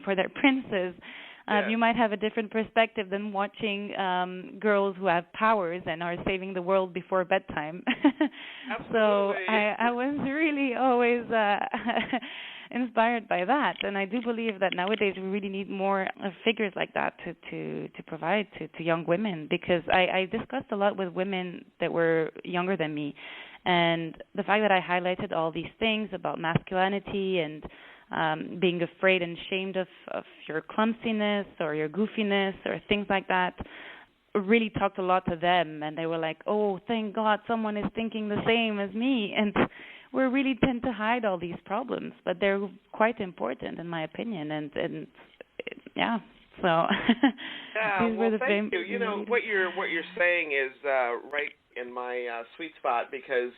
for their princes. Yes. You might have a different perspective than watching girls who have powers and are saving the world before bedtime. So I was really always inspired by that, and I do believe that nowadays we really need more figures like that to provide to young women, because I discussed a lot with women that were younger than me, and the fact that I highlighted all these things about masculinity and being afraid and ashamed of your clumsiness or your goofiness or things like that really talked a lot to them, and they were like, oh, thank God someone is thinking the same as me. And we really tend to hide all these problems, but they're quite important in my opinion, and yeah, so these were the thank you. You know, what you're saying is right in my sweet spot, because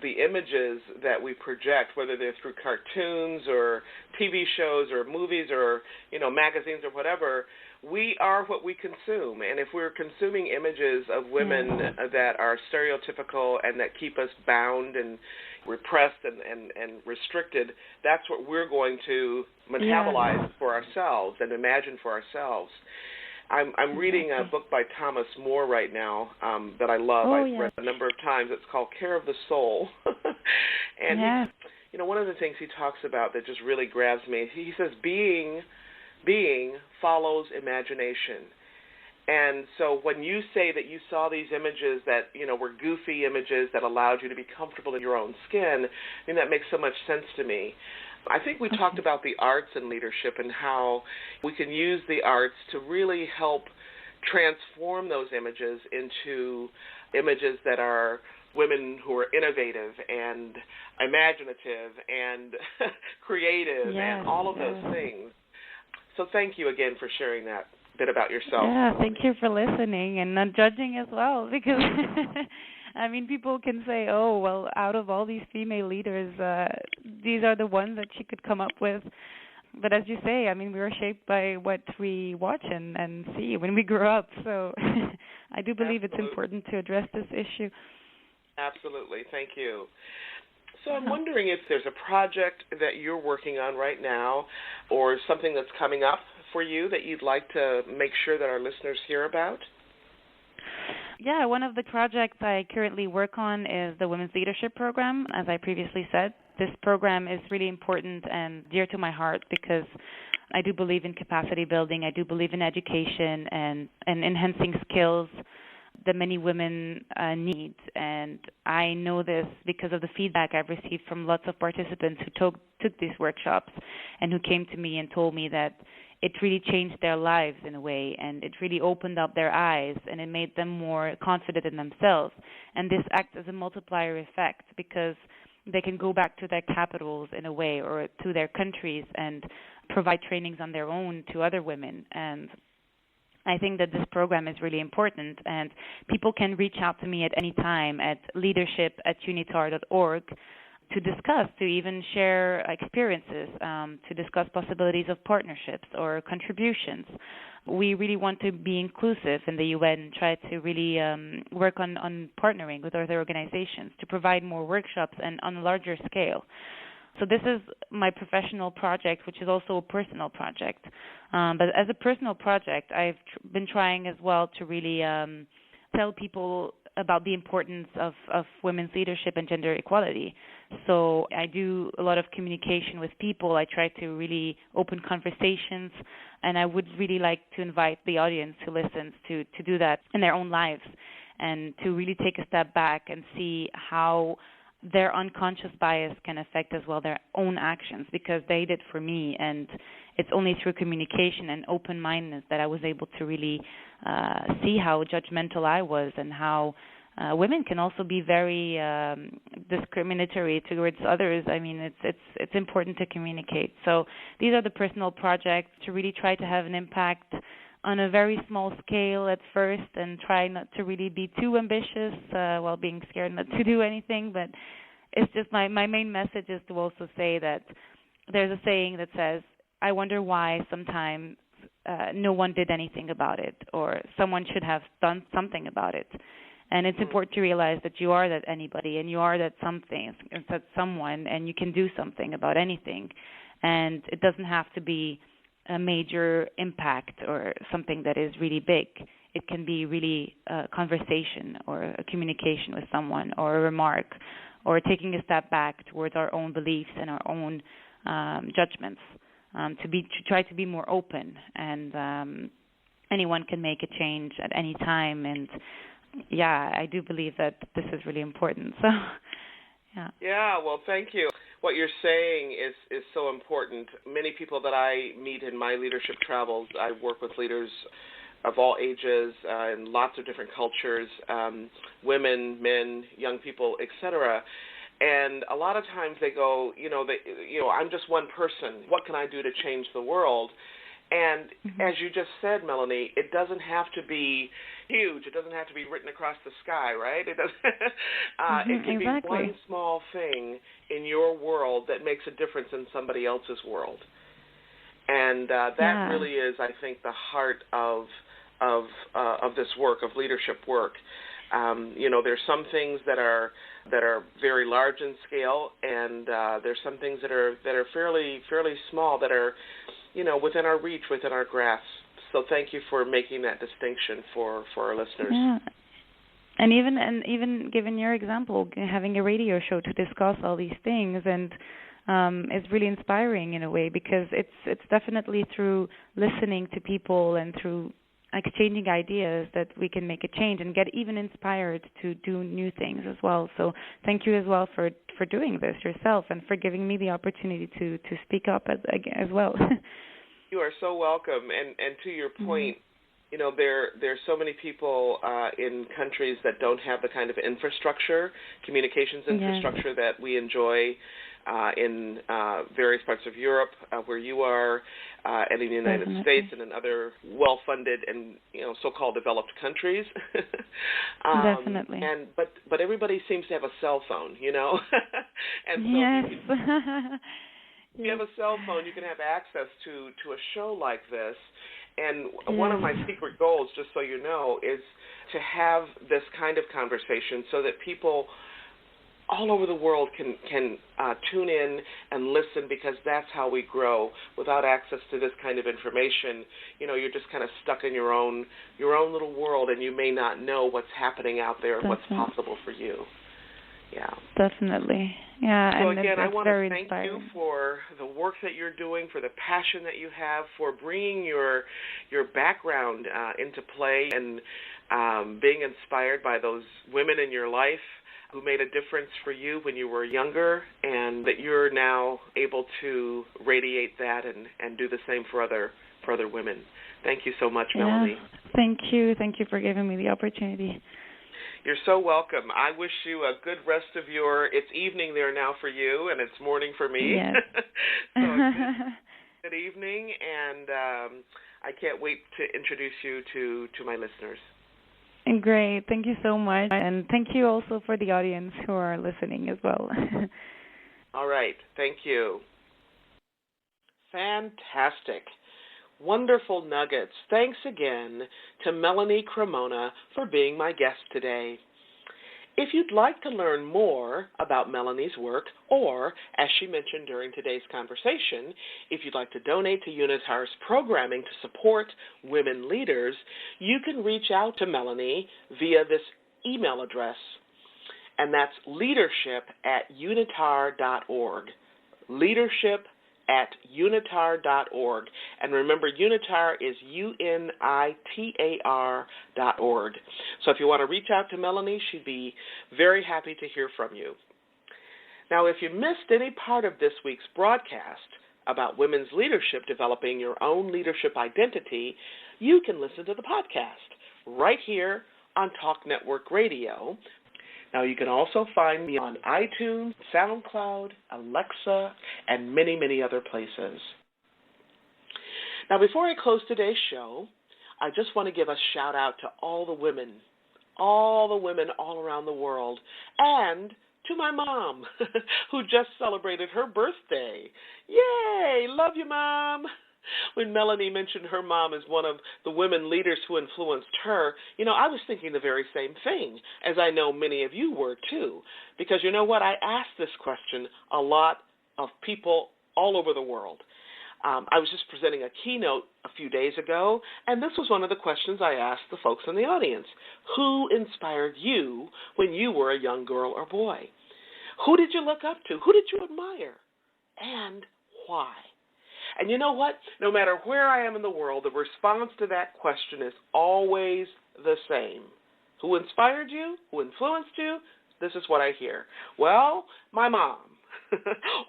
the images that we project, whether they're through cartoons or TV shows or movies or, magazines or whatever, we are what we consume. And if we're consuming images of women that are stereotypical and that keep us bound and repressed and restricted, that's what we're going to metabolize for ourselves and imagine for ourselves. I'm reading a book by Thomas More right now that I love. I've read a number of times. It's called Care of the Soul. And one of the things he talks about that just really grabs me, he says being follows imagination. And so when you say that you saw these images that, were goofy images that allowed you to be comfortable in your own skin, that makes so much sense to me. I think we talked about the arts and leadership and how we can use the arts to really help transform those images into images that are women who are innovative and imaginative and creative and all of those things. So thank you again for sharing that bit about yourself. Yeah, thank you for listening and not judging as well, because I mean, people can say, oh, well, out of all these female leaders, these are the ones that she could come up with. But as you say, I mean, we are shaped by what we watch and see when we grow up. So I do believe it's important to address this issue. Absolutely. Thank you. So I'm wondering if there's a project that you're working on right now or something that's coming up for you that you'd like to make sure that our listeners hear about? Yeah, one of the projects I currently work on is the Women's Leadership Program. As I previously said, this program is really important and dear to my heart because I do believe in capacity building. I do believe in education and enhancing skills that many women need. And I know this because of the feedback I've received from lots of participants who took these workshops and who came to me and told me that it really changed their lives in a way, and it really opened up their eyes, and it made them more confident in themselves. And this acts as a multiplier effect because they can go back to their capitals in a way or to their countries and provide trainings on their own to other women. And I think that this program is really important, and people can reach out to me at any time at leadership@unitar.org to discuss, to even share experiences, to discuss possibilities of partnerships or contributions. We really want to be inclusive in the UN and try to really work on partnering with other organizations to provide more workshops and on a larger scale. So this is my professional project, which is also a personal project. But as a personal project, I've been trying as well to really tell people about the importance of women's leadership and gender equality. So I do a lot of communication with people. I try to really open conversations, and I would really like to invite the audience who listens to do that in their own lives and to really take a step back and see how their unconscious bias can affect as well their own actions, because they did for me, and it's only through communication and open-mindedness that I was able to really see how judgmental I was and how women can also be very discriminatory towards others. I mean, it's important to communicate. So these are the personal projects to really try to have an impact on a very small scale at first, and try not to really be too ambitious while being scared not to do anything. But it's just my main message is to also say that there's a saying that says, I wonder why sometimes no one did anything about it, or someone should have done something about it. And it's important to realize that you are that anybody, and you are that something, that someone, and you can do something about anything. And it doesn't have to be a major impact or something that is really big. It can be really a conversation or a communication with someone or a remark or taking a step back towards our own beliefs and our own judgments, to try to be more open. And anyone can make a change at any time. And, yeah, I do believe that this is really important. So, yeah. Yeah, well, thank you. What you're saying is so important. Many people that I meet in my leadership travels, I work with leaders of all ages in lots of different cultures, women, men, young people, etc. And a lot of times they go, I'm just one person. What can I do to change the world? And as you just said, Melanie, it doesn't have to be huge. It doesn't have to be written across the sky, right? It doesn't. It can exactly. be one small thing in your world that makes a difference in somebody else's world. And that really is, I think, the heart of this work, of leadership work. There's some things that are very large in scale, and there's some things that are fairly small that are, within our reach, within our grasp. So thank you for making that distinction for our listeners. Yeah. And even given your example, having a radio show to discuss all these things, and it's really inspiring in a way, because it's definitely through listening to people and through exchanging ideas that we can make a change and get even inspired to do new things as well. So thank you as well for doing this yourself and for giving me the opportunity to speak up as well. You are so welcome. And to your point, there's so many people in countries that don't have the kind of communications infrastructure that we enjoy in various parts of Europe, where you are, and in the United States, and in other well-funded and so-called developed countries. Definitely. But everybody seems to have a cell phone, and so yes. if you have a cell phone, you can have access to a show like this. And one of my secret goals, just so you know, is to have this kind of conversation so that people all over the world can tune in and listen, because that's how we grow. Without access to this kind of information, you're just kind of stuck in your own little world, and you may not know what's happening out there and what's possible for you. Yeah. Definitely. Yeah. So and again, I want to thank inspiring. you for the work that you're doing, for the passion that you have, for bringing your background into play, and being inspired by those women in your life who made a difference for you when you were younger, and that you're now able to radiate that and do the same for other women. Thank you so much, Melanie. Thank you. Thank you for giving me the opportunity. You're so welcome. I wish you a good rest of it's evening there now for you, and it's morning for me. Yes. So good evening, and I can't wait to introduce you to my listeners. Great. Thank you so much. And thank you also for the audience who are listening as well. All right. Thank you. Fantastic. Wonderful nuggets. Thanks again to Melanie Cremona for being my guest today. If you'd like to learn more about Melanie's work, or, as she mentioned during today's conversation, if you'd like to donate to UNITAR's programming to support women leaders, you can reach out to Melanie via this email address, and that's leadership@unitar.org. leadership@unitar.org. And remember, UNITAR is UNITAR.org. So if you want to reach out to Melanie, she'd be very happy to hear from you. Now, if you missed any part of this week's broadcast about women's leadership, developing your own leadership identity, you can listen to the podcast right here on Talk Network Radio. Now, you can also find me on iTunes, SoundCloud, Alexa, and many, many other places. Now, before I close today's show, I just want to give a shout-out to all the women all around the world, and to my mom, who just celebrated her birthday. Yay! Love you, Mom! When Melanie mentioned her mom as one of the women leaders who influenced her, I was thinking the very same thing, as I know many of you were too. Because you know what? I asked this question a lot of people all over the world. I was just presenting a keynote a few days ago, and this was one of the questions I asked the folks in the audience. Who inspired you when you were a young girl or boy? Who did you look up to? Who did you admire? And why? And you know what? No matter where I am in the world, the response to that question is always the same. Who inspired you? Who influenced you? This is what I hear. Well, my mom,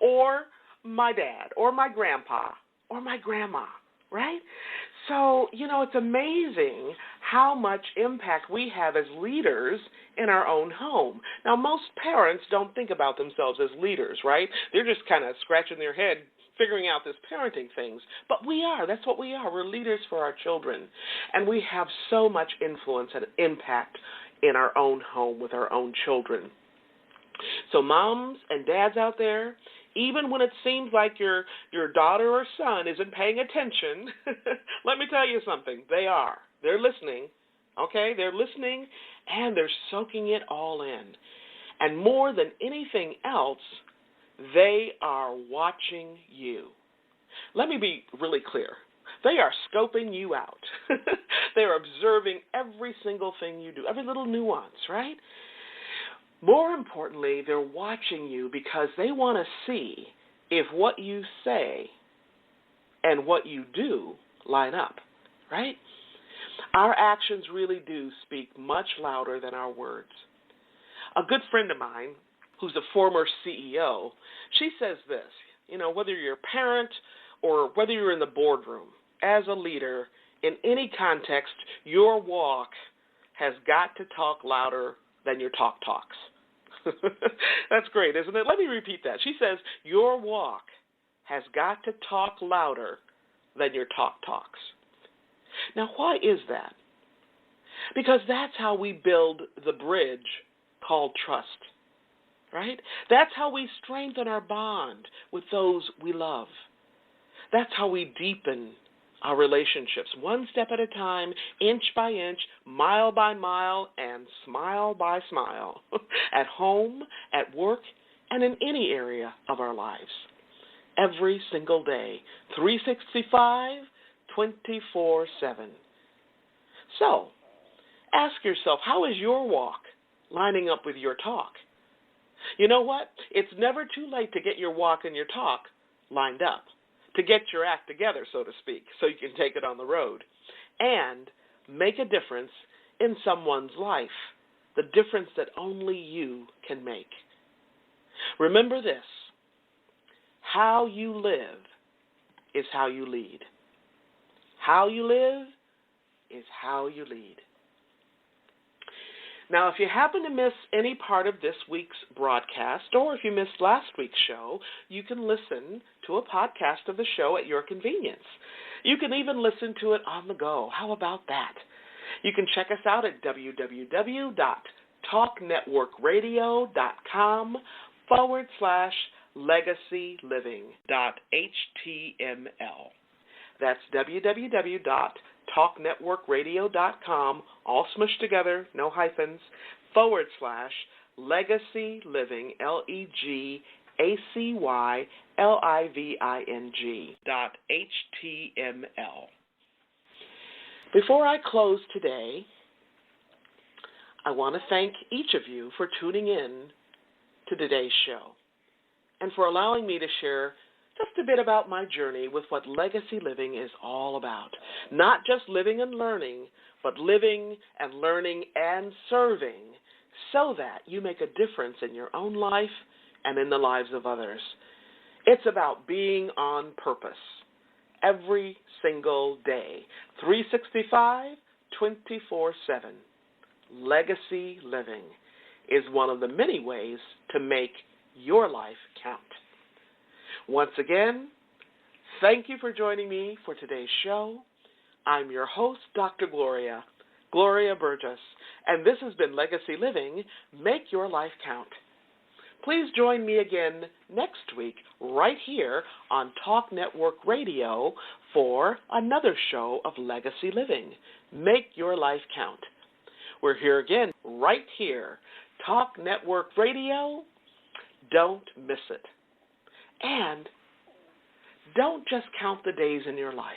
or my dad, or my grandpa, or my grandma, right? So, it's amazing how much impact we have as leaders in our own home. Now, most parents don't think about themselves as leaders, right? They're just kind of scratching their head figuring out this parenting things. But we are. That's what we are. We're leaders for our children. And we have so much influence and impact in our own home with our own children. So moms and dads out there, even when it seems like your daughter or son isn't paying attention, let me tell you something. They are. They're listening, okay? They're listening, and they're soaking it all in. And more than anything else, they are watching you. Let me be really clear. They are scoping you out. They're observing every single thing you do, every little nuance, right? More importantly, they're watching you because they want to see if what you say and what you do line up, right? Our actions really do speak much louder than our words. A good friend of mine, who's a former CEO, she says this, whether you're a parent or whether you're in the boardroom, as a leader, in any context, your walk has got to talk louder than your talk talks. That's great, isn't it? Let me repeat that. She says, your walk has got to talk louder than your talk talks. Now, why is that? Because that's how we build the bridge called trust, right? That's how we strengthen our bond with those we love. That's how we deepen our relationships, one step at a time, inch by inch, mile by mile, and smile by smile, at home, at work, and in any area of our lives. Every single day, 365, 24/7. So, ask yourself, how is your walk lining up with your talk? You know what? It's never too late to get your walk and your talk lined up, to get your act together, so to speak, so you can take it on the road and make a difference in someone's life, the difference that only you can make. Remember this, how you live is how you lead. How you live is how you lead. Now, if you happen to miss any part of this week's broadcast, or if you missed last week's show, you can listen to a podcast of the show at your convenience. You can even listen to it on the go. How about that? You can check us out at www.talknetworkradio.com/legacyliving.html. That's www.talknetworkradio.com, all smushed together, no hyphens, /legacyliving, LEGACYLIVING.html. Before I close today, I want to thank each of you for tuning in to today's show and for allowing me to share just a bit about my journey with what legacy living is all about. Not just living and learning, but living and learning and serving so that you make a difference in your own life and in the lives of others. It's about being on purpose every single day, 365, 24/7. Legacy living is one of the many ways to make your life count. Once again, thank you for joining me for today's show. I'm your host, Dr. Gloria Burgess, and this has been Legacy Living, Make Your Life Count. Please join me again next week right here on Talk Network Radio for another show of Legacy Living, Make Your Life Count. We're here again right here, Talk Network Radio. Don't miss it. And don't just count the days in your life.